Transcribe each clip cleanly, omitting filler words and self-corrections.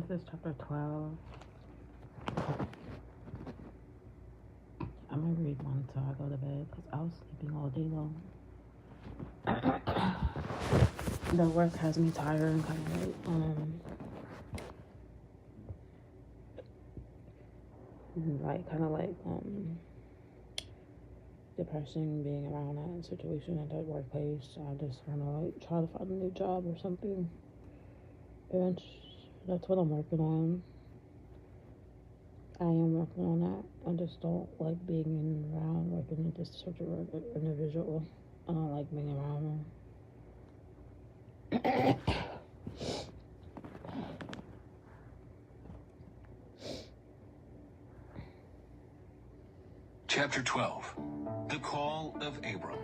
This is chapter 12. I'm gonna read one until I go to bed because I was sleeping all day long. The work has me tired and kind of like depression being around that situation at that workplace. So I just want to like try to find a new job or something. And that's what I'm working on. I am working on that. I just don't like being around working with this sort of individual. I don't like being around her. Chapter 12. The Call of Abram.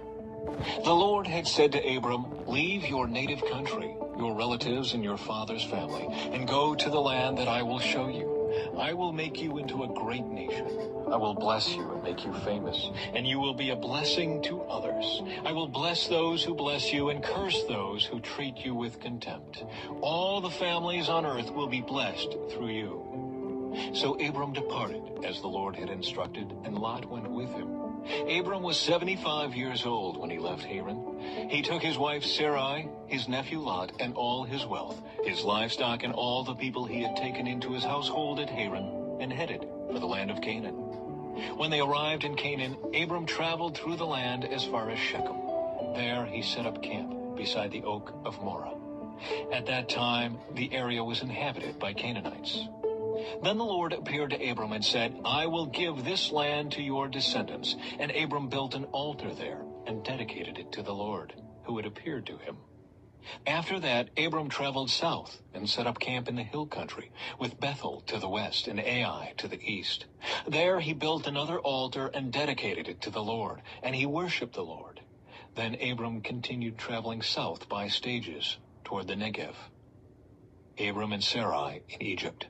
The Lord had said to Abram, "Leave your native country, your relatives and your father's family, and go to the land that I will show you. I will make you into a great nation. I will bless you and make you famous, and you will be a blessing to others. I will bless those who bless you and curse those who treat you with contempt. All the families on earth will be blessed through you." So Abram departed, as the Lord had instructed, and Lot went with him. Abram was 75 years old when he left Haran. He took his wife Sarai, his nephew Lot, and all his wealth, his livestock, and all the people he had taken into his household at Haran, and headed for the land of Canaan. When they arrived in Canaan, Abram traveled through the land as far as Shechem. There he set up camp beside the oak of Moreh. At that time, the area was inhabited by Canaanites. Then the Lord appeared to Abram and said, "I will give this land to your descendants." And Abram built an altar there and dedicated it to the Lord, who had appeared to him. After that, Abram traveled south and set up camp in the hill country, with Bethel to the west and Ai to the east. There he built another altar and dedicated it to the Lord, and he worshipped the Lord. Then Abram continued traveling south by stages toward the Negev. Abram and Sarai in Egypt.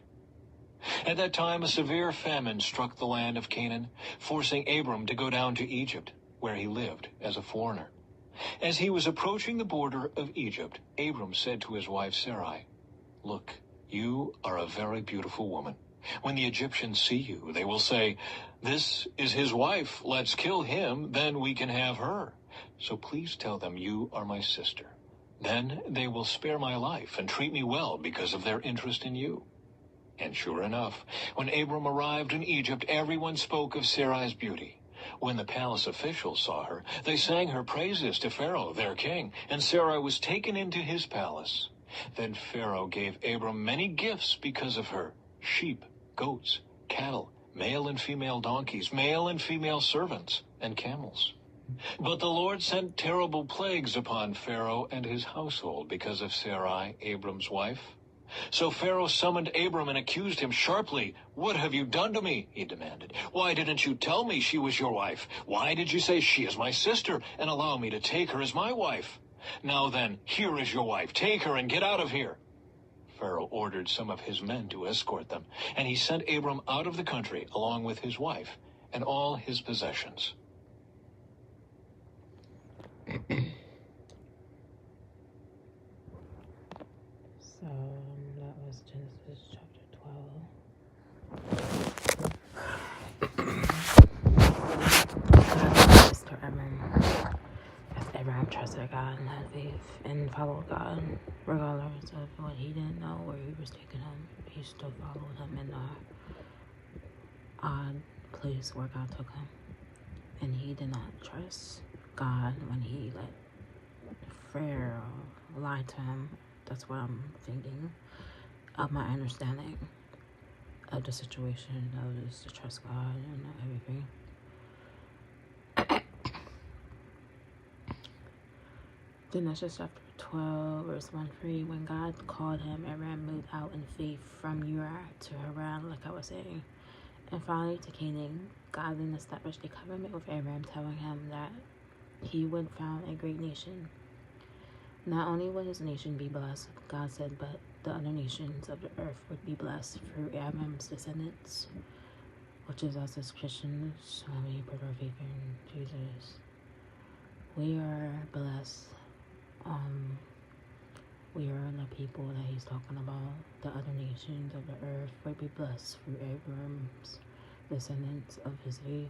At that time, a severe famine struck the land of Canaan, forcing Abram to go down to Egypt, where he lived as a foreigner. As he was approaching the border of Egypt, Abram said to his wife Sarai, "Look, you are a very beautiful woman. When the Egyptians see you, they will say, 'This is his wife. Let's kill him, then we can have her.' So please tell them you are my sister. Then they will spare my life and treat me well because of their interest in you." And sure enough, when Abram arrived in Egypt, everyone spoke of Sarai's beauty. When the palace officials saw her, they sang her praises to Pharaoh, their king, and Sarai was taken into his palace. Then Pharaoh gave Abram many gifts because of her: sheep, goats, cattle, male and female donkeys, male and female servants, and camels. But the Lord sent terrible plagues upon Pharaoh and his household because of Sarai, Abram's wife. So Pharaoh summoned Abram and accused him sharply. "What have you done to me?" he demanded. "Why didn't you tell me she was your wife? Why did you say she is my sister and allow me to take her as my wife? Now then, here is your wife. Take her and get out of here." Pharaoh ordered some of his men to escort them, and he sent Abram out of the country along with his wife and all his possessions. So that was Genesis chapter 12. God is to Abram. As Abraham trusted God and had faith and followed God, regardless of what he didn't know where he was taking him, he still followed him in the odd place where God took him. And he did not trust God when he let Pharaoh lie to him. That's what I'm thinking of my understanding of the situation. That was to trust God and everything. Genesis chapter 12, verse 1-3. When God called him, Abraham moved out in faith from Ur to Haran, like I was saying, and finally to Canaan. God then established a covenant with Abraham, telling him that he would found a great nation. Not only would his nation be blessed, God said, but the other nations of the earth would be blessed through Abraham's descendants, which is us as Christians when we put our faith in Jesus. We are blessed We are the people that he's talking about. The other nations of the earth would be blessed through Abraham's descendants of his faith.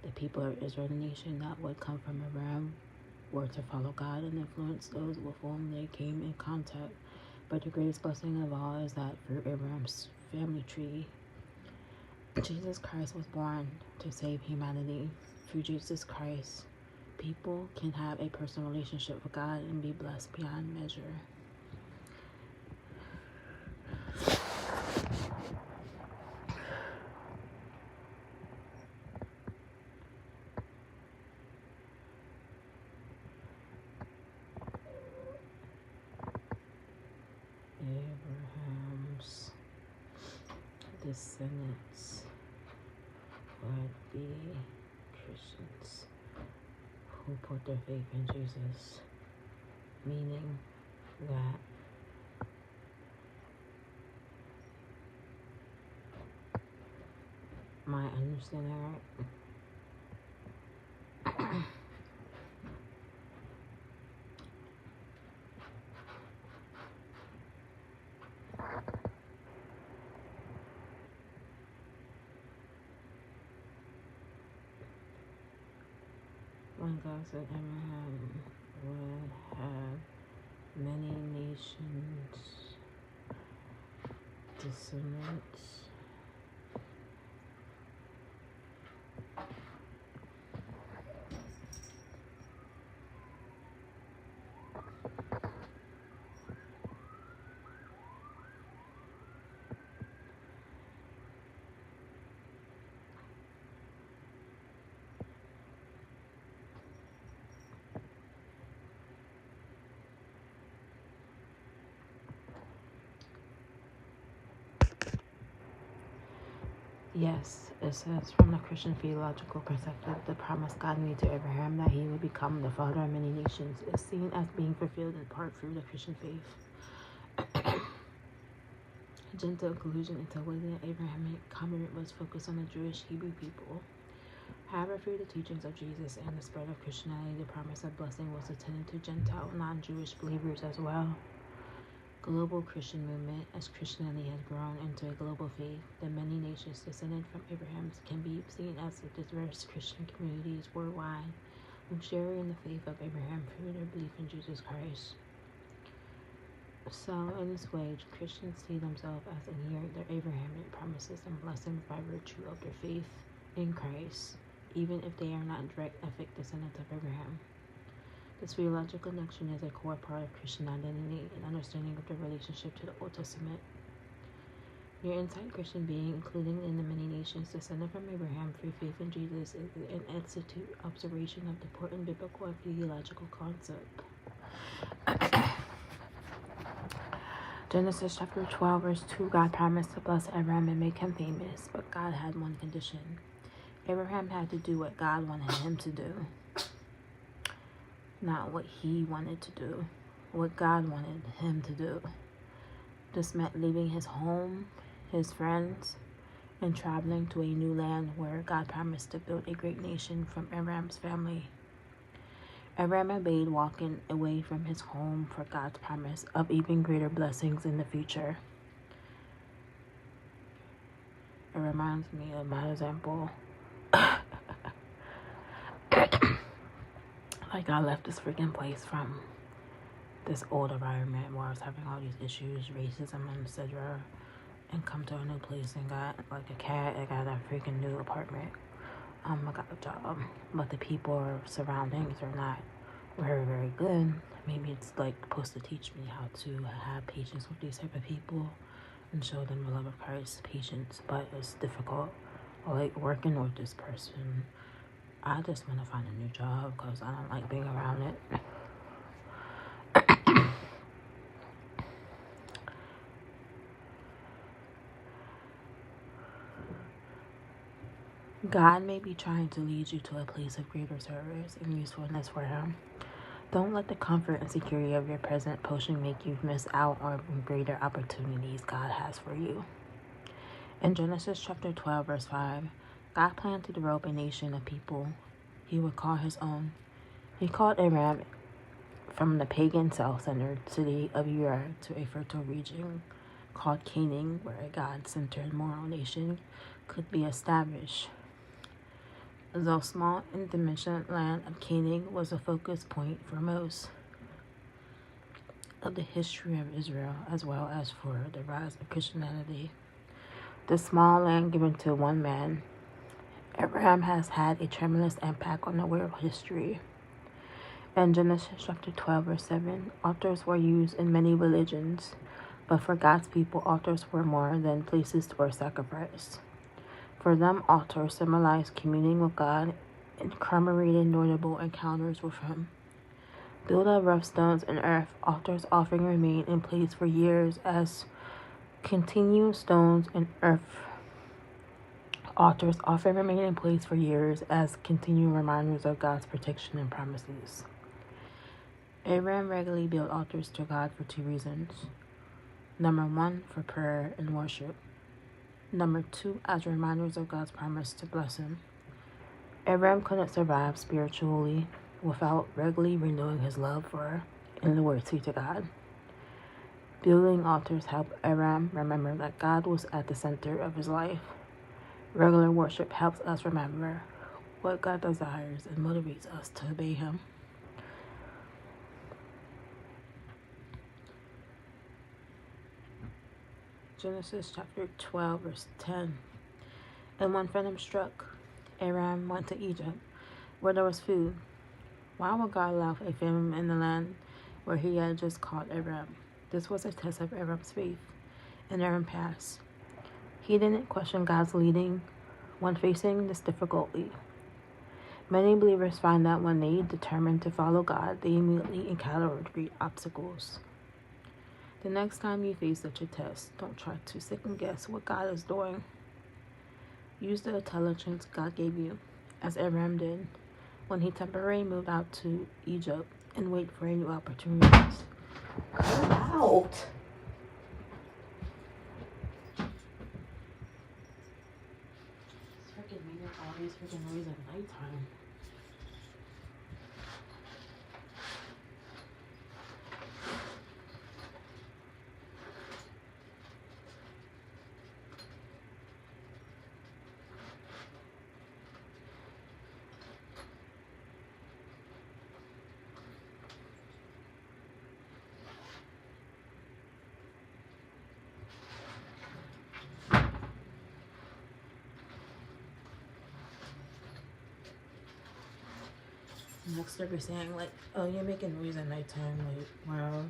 The people of Israel, the nation that would come from Abraham, were to follow God and influence those with whom they came in contact. But the greatest blessing of all is that through Abraham's family tree, Jesus Christ was born to save humanity. Through Jesus Christ, people can have a personal relationship with God and be blessed beyond measure. Abraham's descendants would be Christians who put their faith in Jesus, meaning that my understanding right? When God said Abraham would have many nations, descendants, yes, it says from the Christian theological perspective, the promise God made to Abraham that he would become the father of many nations is seen as being fulfilled in part through the Christian faith. Gentile inclusion into within the Abrahamic covenant was focused on the Jewish Hebrew people. However, through the teachings of Jesus and the spread of Christianity, the promise of blessing was extended to Gentile, non-Jewish believers as well. Global Christian movement. As Christianity has grown into a global faith, the many nations descended from Abraham can be seen as the diverse Christian communities worldwide who share in the faith of Abraham through their belief in Jesus Christ. So, in this way, Christians see themselves as inherent their Abrahamic promises and blessings by virtue of their faith in Christ, even if they are not direct ethnic descendants of Abraham. This theological connection is a core part of Christian identity and understanding of the relationship to the Old Testament. Your inside Christian being, including in the many nations descended from Abraham through faith in Jesus, is an institute observation of the important biblical and theological concept. Genesis chapter 12, verse 2, God promised to bless Abraham and make him famous, but God had one condition. Abraham had to do what God wanted him to do, not what he wanted to do, what God wanted him to do. This meant leaving his home, his friends, and traveling to a new land where God promised to build a great nation from Abraham's family. Abraham obeyed, walking away from his home for God's promise of even greater blessings in the future. It reminds me of my example. Like, I left this freaking place from this old environment where I was having all these issues, racism, and etc., and come to a new place and got like a cat. I got a freaking new apartment. I got a job, but the people or surroundings are not very, very good. Maybe it's like supposed to teach me how to have patience with these type of people and show them the love of Christ, patience, but it's difficult. Like working with this person, I just want to find a new job because I don't like being around it. God may be trying to lead you to a place of greater service and usefulness for Him. Don't let the comfort and security of your present position make you miss out on greater opportunities God has for you. In Genesis chapter 12, verse 5, God planned to develop a nation of people He would call His own. He called Abraham from the pagan self-centered city of Ur to a fertile region called Canaan, where a God-centered moral nation could be established. The small, intimate land of Canaan was a focus point for most of the history of Israel, as well as for the rise of Christianity. The small land given to one man, Abraham, has had a tremendous impact on the world history. In Genesis chapter 12, verse 7, altars were used in many religions, but for God's people, altars were more than places for sacrifice. For them, altars symbolized communing with God and commemorated notable encounters with Him. Built of rough stones and earth, altars often remain in place for years as continued stones and earth. Altars often remain in place for years as continued reminders of God's protection and promises. Abraham regularly built altars to God for two reasons. Number one, for prayer and worship. Number two, as reminders of God's promise to bless him. Abraham couldn't survive spiritually without regularly renewing his love for and loyalty to God. Building altars helped Abraham remember that God was at the center of his life. Regular worship helps us remember what God desires and motivates us to obey Him. Genesis chapter 12, verse 10. And when famine struck, Abraham went to Egypt, where there was food. Why would God allow a famine in the land where He had just called Abraham? This was a test of Abraham's faith, and Abraham passed. He didn't question God's leading when facing this difficulty. Many believers find that when they determine to follow God, they immediately encounter great obstacles. The next time you face such a test, don't try to second guess what God is doing. Use the intelligence God gave you, as Abraham did when he temporarily moved out to Egypt, and wait for new opportunities. Come out! Freaking making all these freaking noise at nighttime. Next they'll be saying like, oh, you're making noise at nighttime, like, wow.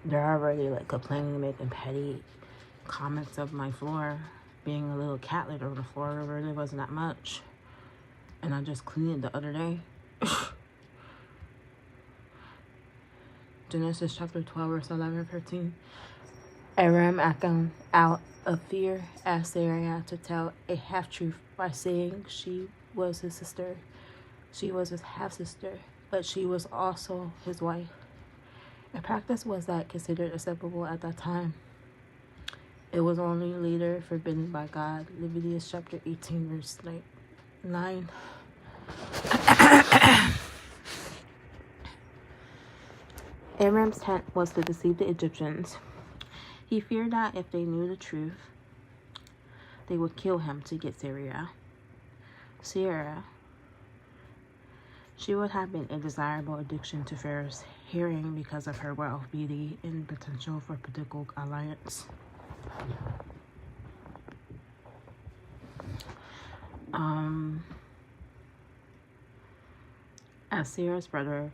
They're already like complaining, making petty comments of my floor being a little cat litter on the floor. It really wasn't that much, and I just cleaned it the other day. Genesis chapter 12, verse 11, 13. Abraham, acting out of fear, asked Sarah to tell a half-truth by saying she was his sister. She was his half-sister, but she was also his wife. A practice was that considered acceptable at that time. It was only later forbidden by God. Leviticus chapter 18, verse 9. Abraham's intent was to deceive the Egyptians. He feared that if they knew the truth, they would kill him to get Sarah. She would have been a desirable addition to Pharaoh's hearing because of her wealth, beauty, and potential for political alliance. As Sarah's brother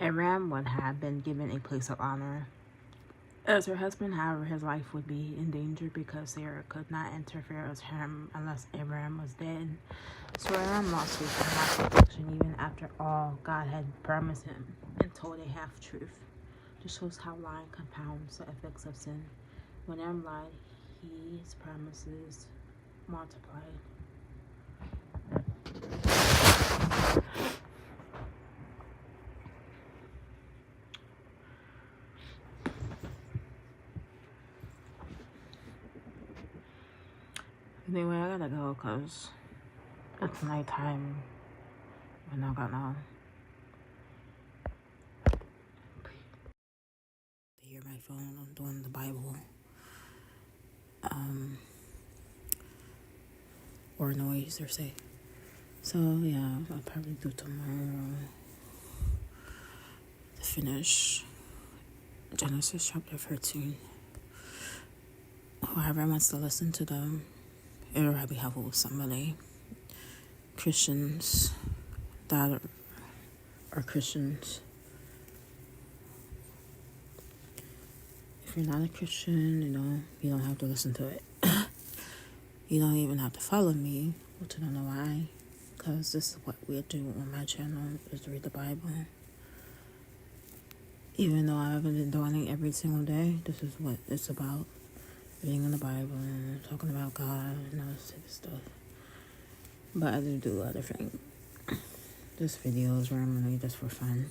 Abraham would have been given a place of honor. As her husband, however, his life would be in danger because Sarah could not enter Pharaoh's harem unless Abraham was dead. So Abraham lost his protection even after all God had promised him and told a half-truth. This shows how lying compounds the effects of sin. When Abraham lied, his promises multiplied. Anyway, I gotta go because it's nighttime and I got no. Hear my phone. I'm doing the Bible. Or noise or say. So yeah, I'll probably do tomorrow to finish Genesis chapter 13. Whoever wants to listen to them, it'll probably helpful with somebody. Christians that are Christians. If you're not a Christian, you don't have to listen to it. You don't even have to follow me, which I don't know why. Because this is what we do on my channel, is read the Bible. Even though I haven't been doing it every single day, this is what it's about. Reading in the Bible and talking about God and all this type of stuff. But I do other things. This video is randomly just for fun.